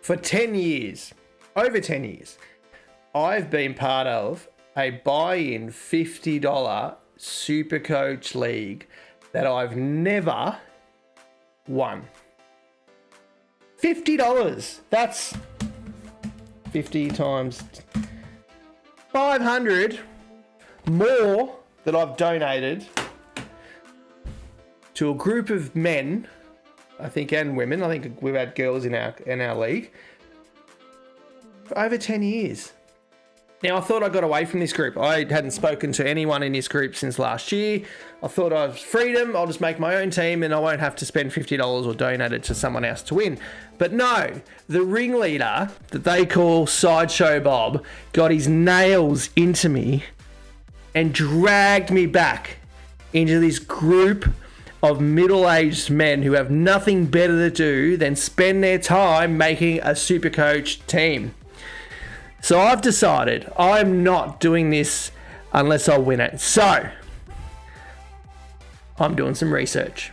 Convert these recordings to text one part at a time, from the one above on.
For 10 years, over 10 years, I've been part of a buy-in $50 Supercoach league that I've never won. $50. That's 50 times 500 more that I've donated to a group of men, I think, and women. I think we've had girls in our league for over 10 years. Now, I thought I got away from this group. I hadn't spoken to anyone in this group since last year. I thought I was freedom. I'll just make my own team and I won't have to spend $50 or donate it to someone else to win. But no, the ringleader that they call Sideshow Bob got his nails into me and dragged me back into this group of middle-aged men who have nothing better to do than spend their time making a Supercoach team. So I've decided I'm not doing this unless I win it. So I'm doing some research.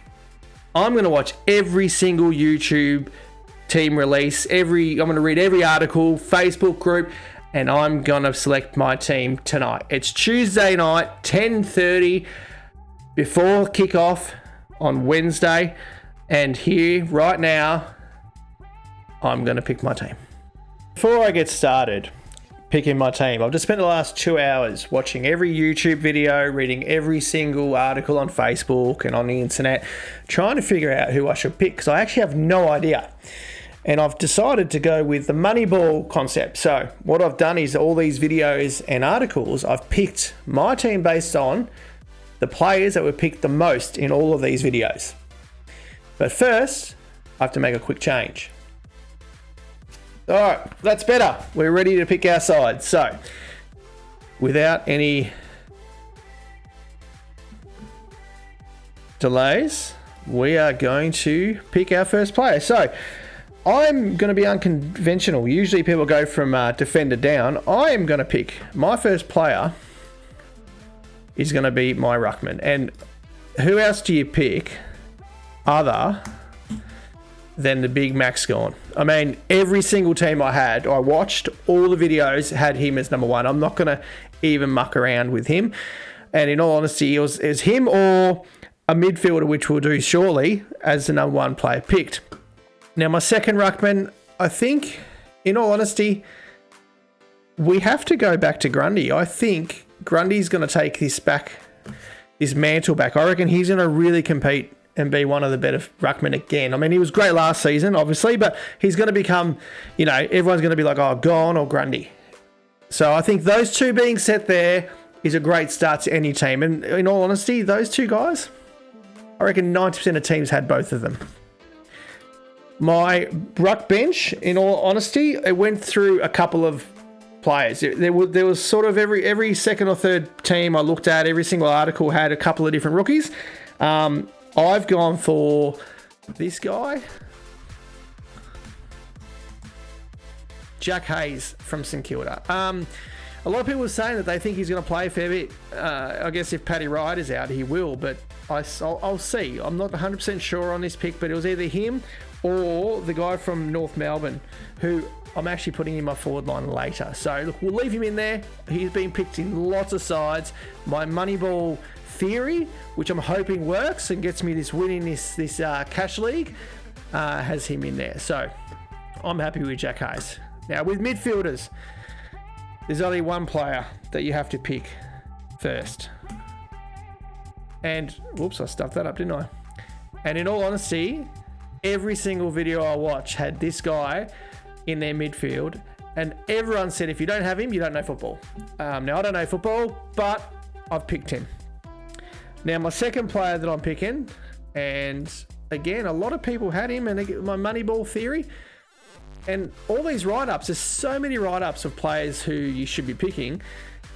I'm going to watch every single YouTube team release. I'm going to read every article, Facebook group, and I'm going to select my team tonight. It's Tuesday night, 10:30, before kickoff on Wednesday. And here, right now, I'm going to pick my team. Before I get started picking my team, I've just spent the last 2 hours watching every YouTube video, reading every single article on Facebook and on the internet, trying to figure out who I should pick because I actually have no idea. And I've decided to go with the Moneyball concept. So what I've done is all these videos and articles, I've picked my team based on the players that were picked the most in all of these videos. But first, I have to make a quick change. All right, that's better. We're ready to pick our side. So, without any delays, we are going to pick our first player. So, I'm going to be unconventional. Usually people go from defender down. I am going to pick my first player is going to be my ruckman. And who else do you pick other than the big Max Gorn? I mean, every single team I watched, all the videos had him as number one. I'm not going to even muck around with him. And in all honesty, it was him or a midfielder, which we'll do shortly, as the number one player picked. Now, my second ruckman, I think, in all honesty, we have to go back to Grundy. I think Grundy's going to take this mantle back. I reckon he's going to really compete and be one of the better ruckmen again. I mean, he was great last season, obviously, but he's going to become, everyone's going to be like, oh, Gorn or Grundy. So I think those two being set there is a great start to any team. And in all honesty, those two guys, I reckon 90% of teams had both of them. My ruck bench, in all honesty, it went through a couple of players. There was sort of every second or third team I looked at, every single article had a couple of different rookies. I've gone for this guy, Jack Hayes from St Kilda. A lot of people are saying that they think he's going to play a fair bit. I guess if Paddy Wright is out, he will, but I'll see. I'm not 100% sure on this pick, but it was either him or the guy from North Melbourne, who I'm actually putting in my forward line later. So look, we'll leave him in there. He's been picked in lots of sides. My Moneyball Theory, which I'm hoping works and gets me this win in this cash league, has him in there. So I'm happy with Jack Hayes. Now with midfielders, there's only one player that you have to pick first. And whoops, I stuffed that up, didn't I? And in all honesty, every single video I watch had this guy in their midfield, and everyone said if you don't have him, you don't know football. Now I don't know football, but I've picked him. Now my second player that I'm picking, and again, a lot of people had him, and my Moneyball Theory, and all these write-ups, there's so many write-ups of players who you should be picking,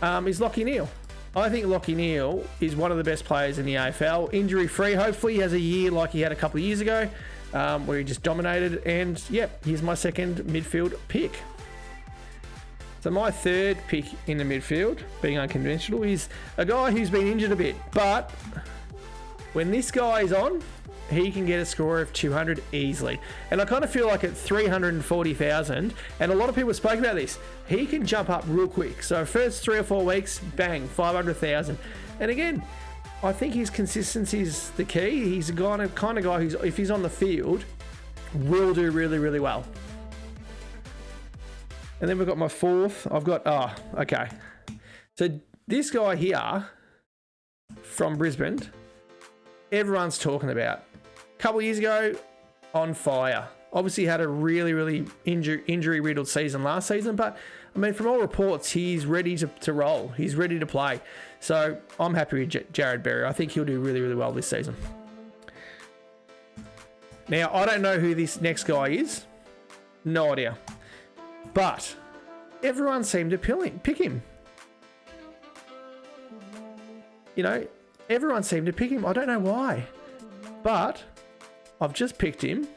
is Lachie Neale. I think Lachie Neale is one of the best players in the AFL, injury-free. Hopefully he has a year like he had a couple of years ago, where he just dominated, and yep, here's my second midfield pick. So my third pick in the midfield, being unconventional, is a guy who's been injured a bit, but when this guy is on, he can get a score of 200 easily. And I kind of feel like at 340,000, and a lot of people spoke about this, he can jump up real quick. So first 3 or 4 weeks, bang, 500,000. And again, I think his consistency is the key. He's the kind of guy who's, if he's on the field, will do really, really well. And then we've got my fourth. I've got, okay. So this guy here from Brisbane, everyone's talking about. A couple of years ago, on fire. Obviously had a really, really injury-riddled season last season, but I mean, from all reports, he's ready to roll. He's ready to play. So I'm happy with Jared Berry. I think he'll do really, really well this season. Now, I don't know who this next guy is. No idea. But everyone seemed to pick him. You know, everyone seemed to pick him. I don't know why. But I've just picked him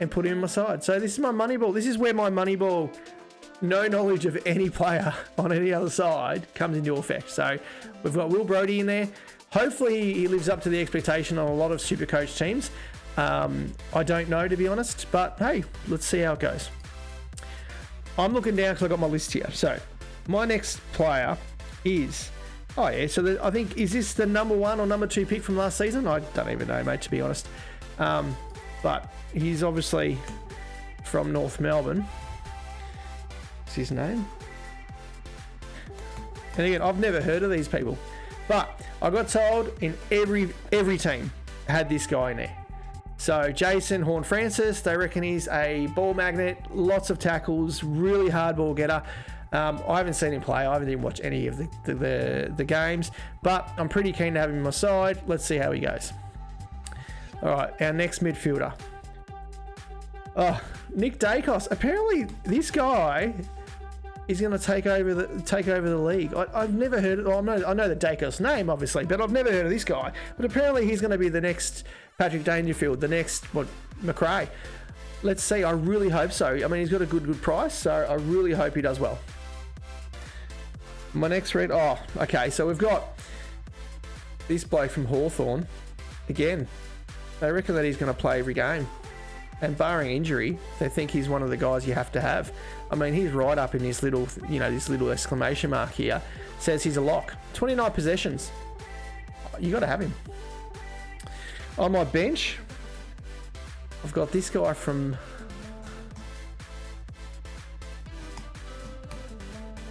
and put him in my side. So this is my Moneyball. This is where my Moneyball, no knowledge of any player on any other side, comes into effect. So we've got Will Brodie in there. Hopefully he lives up to the expectation on a lot of Supercoach teams. I don't know, to be honest. But hey, let's see how it goes. I'm looking down because I've got my list here. So my next player is... Oh, yeah. So I think, is this the number 1 or number 2 pick from last season? I don't even know, mate, to be honest. But he's obviously from North Melbourne. What's his name? And again, I've never heard of these people. But I got told in every team had this guy in there. So Jason Horne-Francis, they reckon he's a ball magnet, lots of tackles, really hard ball getter. I haven't seen him play. I haven't even watched any of the games, but I'm pretty keen to have him on my side. Let's see how he goes. All right, our next midfielder. Oh, Nick Dacos. Apparently, this guy is going to take over the league. I've never heard. Well, I know the Dacos name, obviously, but I've never heard of this guy. But apparently, he's going to be the next Patrick Dangerfield, the next McRae. Let's see. I really hope so. I mean, he's got a good price, so I really hope he does well. My next read. Oh, okay. So we've got this bloke from Hawthorn. Again, they reckon that he's going to play every game. And barring injury, they think he's one of the guys you have to have. I mean, he's right up in this little, this little exclamation mark here. Says he's a lock. 29 possessions. You got to have him. On my bench, I've got this guy from...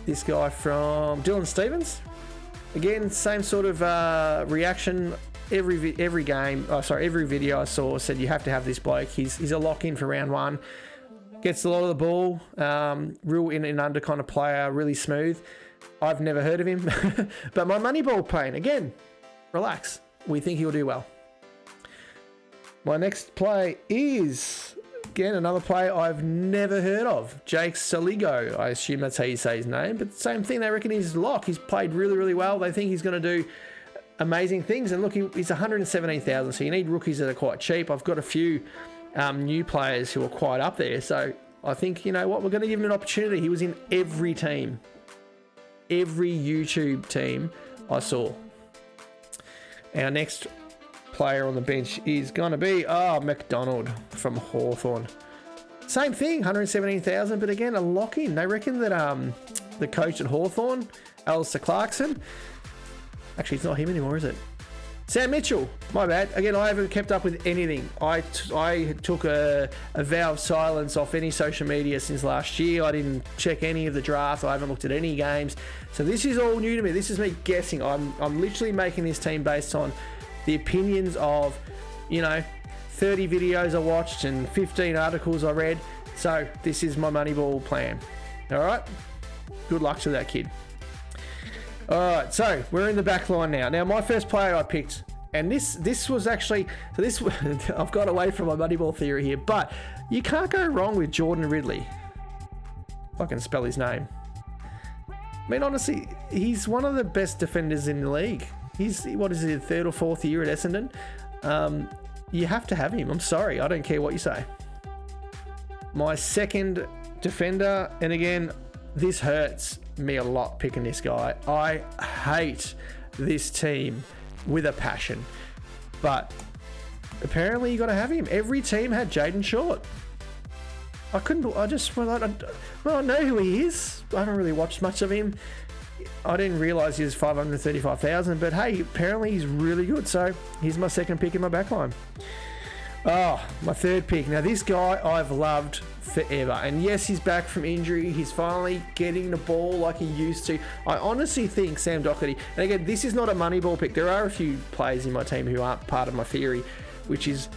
Dylan Stevens. Again, same sort of reaction. Every video I saw said you have to have this bloke. He's a lock in for round 1. Gets a lot of the ball. Real in and under kind of player. Really smooth. I've never heard of him. But my Moneyball plan, again, relax. We think he'll do well. My next play is... Again, another player I've never heard of. Jake Soligo. I assume that's how you say his name. But same thing, they reckon he's a lock. He's played really, really well. They think he's going to do amazing things. And look, he's 117,000. So you need rookies that are quite cheap. I've got a few new players who are quite up there. So I think, you know what, we're going to give him an opportunity. He was in every team. Every YouTube team I saw. Our next player on the bench is going to be McDonald from Hawthorn. Same thing, 117,000, but again, a lock-in. They reckon that the coach at Hawthorn, Alistair Clarkson, actually, it's not him anymore, is it? Sam Mitchell, my bad. Again, I haven't kept up with anything. I took a vow of silence off any social media since last year. I didn't check any of the drafts. I haven't looked at any games. So this is all new to me. This is me guessing. I'm literally making this team based on the opinions of, 30 videos I watched and 15 articles I read. So this is my Moneyball plan. All right? Good luck to that kid. All right, so we're in the back line now. Now, my first player I picked, and this was actually... So this... I've got away from my Moneyball theory here, but you can't go wrong with Jordan Ridley. If I can spell his name. I mean, honestly, he's one of the best defenders in the league. He's, what is it, 3rd or 4th year at Essendon? You have to have him. I'm sorry. I don't care what you say. My second defender, and again, this hurts me a lot picking this guy. I hate this team with a passion. But apparently you got to have him. Every team had Jaden Short. I know who he is. I haven't really watched much of him. I didn't realise he was 535,000, but hey, apparently he's really good. So he's my second pick in my backline. Oh, my third pick. Now this guy I've loved forever, and yes, he's back from injury. He's finally getting the ball like he used to. I honestly think Sam Doherty, and again, this is not a Moneyball pick. There are a few players in my team who aren't part of my theory, which is,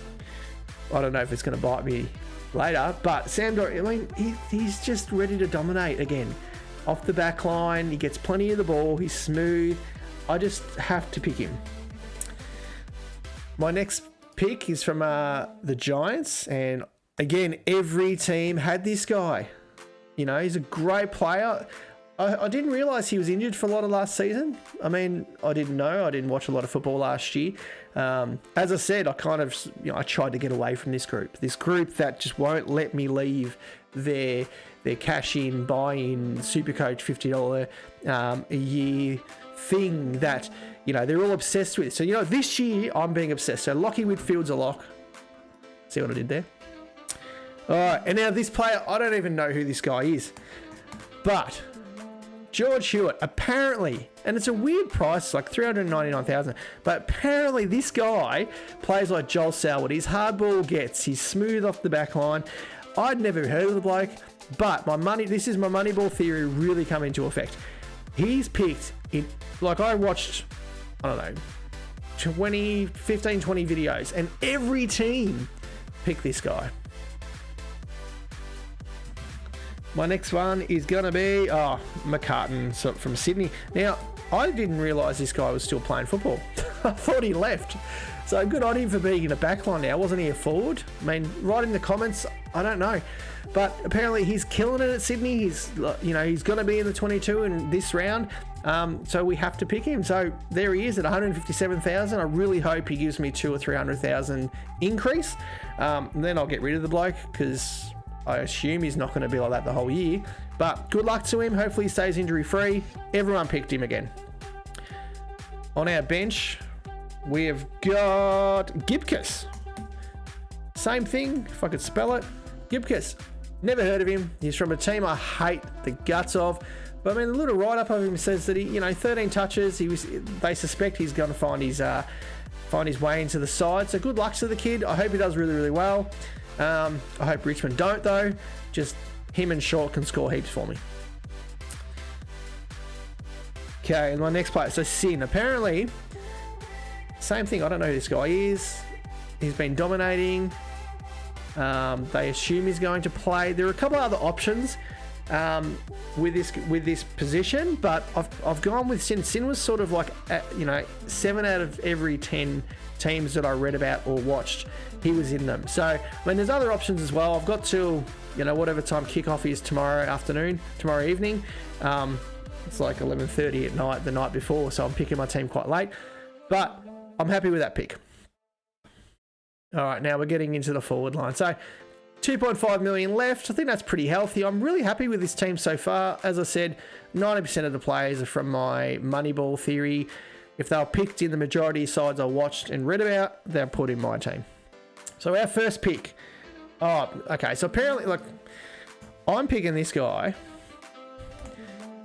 I don't know if it's going to bite me later, but Sam Doherty, I mean, he's just ready to dominate again. Off the back line, he gets plenty of the ball, he's smooth. I just have to pick him. My next pick is from the Giants, and again, every team had this guy. You know, he's a great player. I didn't realise he was injured for a lot of last season. I mean, I didn't know. I didn't watch a lot of football last year. As I said, I I tried to get away from this group that just won't let me leave their cash in, buy in, Supercoach $50 a year thing that, you know, they're all obsessed with. So, you know, this year I'm being obsessed. So Lockie Whitfield's a lock. See what I did there? All right, and now this player, I don't even know who this guy is, but George Hewitt, apparently, and it's a weird price, like $399,000, but apparently this guy plays like Joel Selwood. He's hardball gets, he's smooth off the back line. I'd never heard of the bloke, but this is my Moneyball theory really come into effect. He's picked in, like I watched, I don't know, 15, 20 videos, and every team picked this guy. My next one is going to be McCartan from Sydney. Now, I didn't realise this guy was still playing football. I thought he left. So good on him for being in a backline now. Wasn't he a forward? I mean, write in the comments. I don't know. But apparently he's killing it at Sydney. He's going to be in the 22 in this round. So we have to pick him. So there he is at 157,000. I really hope he gives me 200,000 or 300,000 increase. And then I'll get rid of the bloke because I assume he's not going to be like that the whole year, but good luck to him. Hopefully he stays injury free. Everyone picked him again. On our bench, we have got Gibcus. Same thing, if I could spell it. Gibcus. Never heard of him. He's from a team I hate the guts of. But I mean, the little write-up of him says that he, 13 touches. They suspect he's going to find his way into the side. So good luck to the kid. I hope he does really, really well. I hope Richmond don't though. Just him and Short can score heaps for me. Okay, and my next player. So Sin. Apparently, same thing. I don't know who this guy is. He's been dominating. They assume he's going to play. There are a couple of other options with this position, but I've gone with Sin. Sin was sort of like 7 out of every 10 teams that I read about or watched, he was in them. So, I mean, there's other options as well. I've got till, whatever time kickoff is tomorrow evening. It's like 11:30 at night, the night before, so I'm picking my team quite late. But I'm happy with that pick. All right, now we're getting into the forward line. So, 2.5 million left. I think that's pretty healthy. I'm really happy with this team so far. As I said, 90% of the players are from my Moneyball theory. If they were picked in the majority of sides I watched and read about, they're put in my team. So our first pick. Oh, okay. So apparently, I'm picking this guy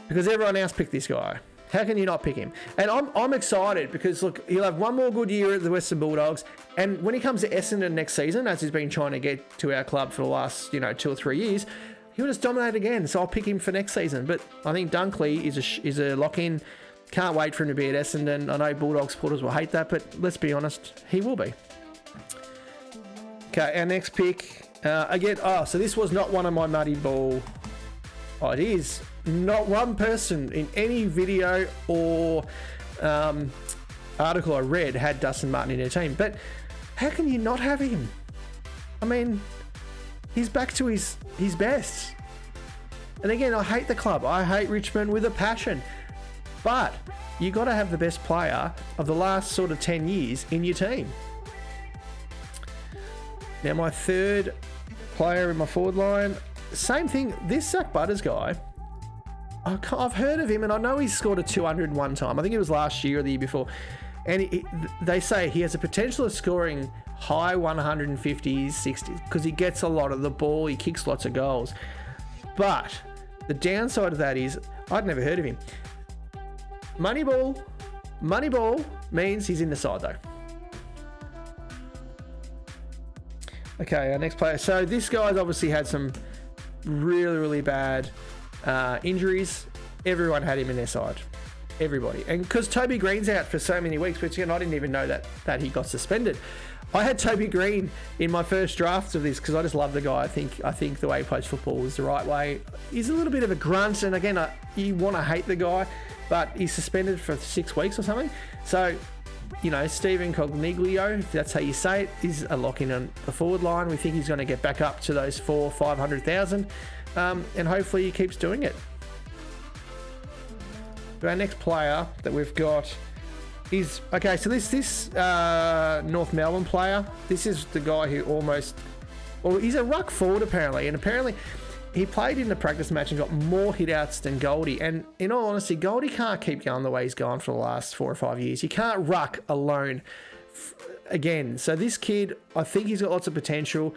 because everyone else picked this guy. How can you not pick him? And I'm excited because, look, he'll have one more good year at the Western Bulldogs. And when he comes to Essendon next season, as he's been trying to get to our club for the last, 2 or 3 years, he'll just dominate again. So I'll pick him for next season. But I think Dunkley is a lock-in. Can't wait for him to be at Essendon. I know Bulldog supporters will hate that, but let's be honest, he will be. Okay, our next pick. So this was not one of my Moneyball ideas. Not one person in any video or article I read had Dustin Martin in their team. But how can you not have him? I mean, he's back to his best. And again, I hate the club. I hate Richmond with a passion. But you got to have the best player of the last sort of 10 years in your team. Now, my third player in my forward line, same thing. This Zach Butters guy, I've heard of him, and I know he's scored a 201 time. I think it was last year or the year before. And they say he has a potential of scoring high 150s, 60s, because he gets a lot of the ball, he kicks lots of goals. But the downside of that is, I'd never heard of him. Moneyball means he's in the side though. Okay, our next player. So this guy's obviously had some really bad injuries. Everyone had him in their side. Everybody. And because Toby Green's out for so many weeks, which again, I didn't even know that he got suspended. I had Toby Green in my first drafts of this because I just love the guy. I think the way he plays football is the right way. He's a little bit of a grunt, and again, you want to hate the guy, but he's suspended for 6 weeks or something. So, you know, Stephen Cogniglio, if that's how you say it, is a lock in on the forward line. We think he's going to get back up to those 500,000, and hopefully he keeps doing it. Our next player that we've got is, okay, so this North Melbourne player, this is the guy who he's a ruck forward apparently, and apparently he played in the practice match and got more hit-outs than Goldie. And in all honesty, Goldie can't keep going the way he's gone for the last 4 or 5 years. He can't ruck alone again. So this kid, I think he's got lots of potential.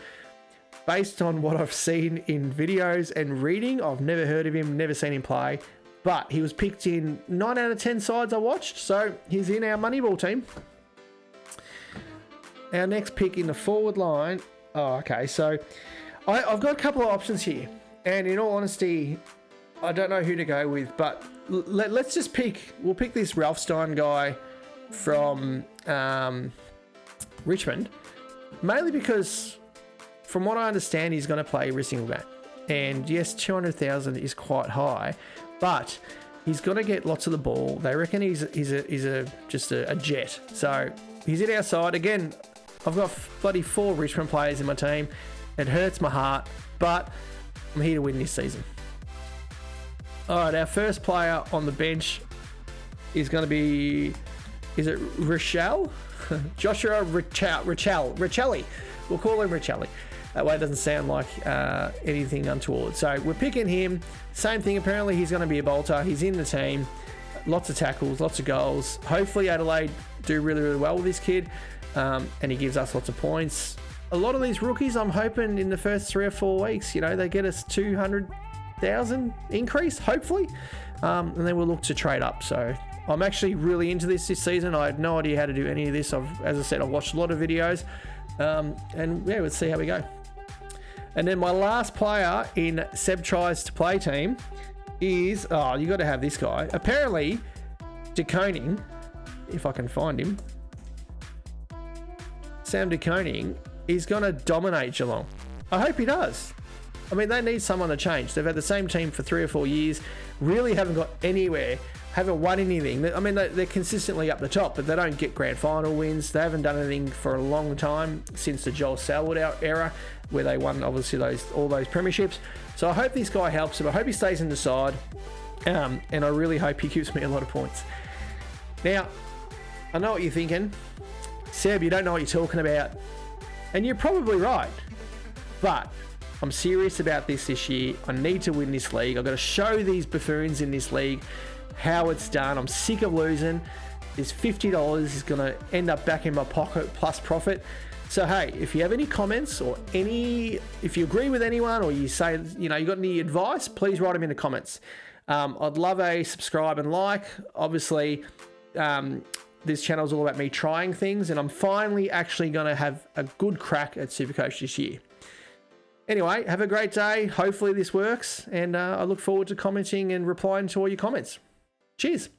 Based on what I've seen in videos and reading, I've never heard of him, never seen him play. But he was picked in 9 out of 10 sides I watched, so he's in our Moneyball team. Our next pick in the forward line. Oh, okay, so I've got a couple of options here. And in all honesty, I don't know who to go with, but let's just pick. We'll pick this Ralph Stein guy from Richmond, mainly because from what I understand, he's going to play every single game. And yes, 200,000 is quite high, but he's going to get lots of the ball. They reckon he's just a jet. So he's in our side. Again, I've got bloody 4 Richmond players in my team. It hurts my heart, but I'm here to win this season. All right, our first player on the bench is going to be, is it Rochelle? Joshua Richelli. We'll call him Richelli. That way it doesn't sound like anything untoward. So we're picking him. Same thing, apparently he's going to be a bolter. He's in the team. Lots of tackles, lots of goals. Hopefully Adelaide do really well with this kid. And he gives us lots of points. A lot of these rookies, I'm hoping in the first 3 or 4 weeks, you know, they get us 200,000 increase, hopefully. And then we'll look to trade up. So I'm actually really into this season. I had no idea how to do any of this. As I said, I've watched a lot of videos. And yeah, let's see how we go. And then my last player in Seb Tries to Play team is, oh, you got to have this guy. Apparently, De Koning, if I can find him, Sam De Koning is going to dominate Geelong. I hope he does. I mean, they need someone to change. They've had the same team for 3 or 4 years, really haven't got anywhere, haven't won anything. I mean, they're consistently up the top, but they don't get grand final wins. They haven't done anything for a long time since the Joel Selwood era, where they won, obviously, all those premierships. So I hope this guy helps him. I hope he stays in the side, and I really hope he gives me a lot of points. Now, I know what you're thinking. Seb, you don't know what you're talking about. And you're probably right. But I'm serious about this year. I need to win this league. I've got to show these buffoons in this league how it's done. I'm sick of losing. This $50 is going to end up back in my pocket plus profit. So, hey, if you have any comments or if you agree with anyone or you say, you got any advice, please write them in the comments. I'd love a subscribe and like. Obviously, this channel is all about me trying things, and I'm finally actually going to have a good crack at Supercoach this year. Anyway, have a great day. Hopefully this works, and I look forward to commenting and replying to all your comments. Cheers.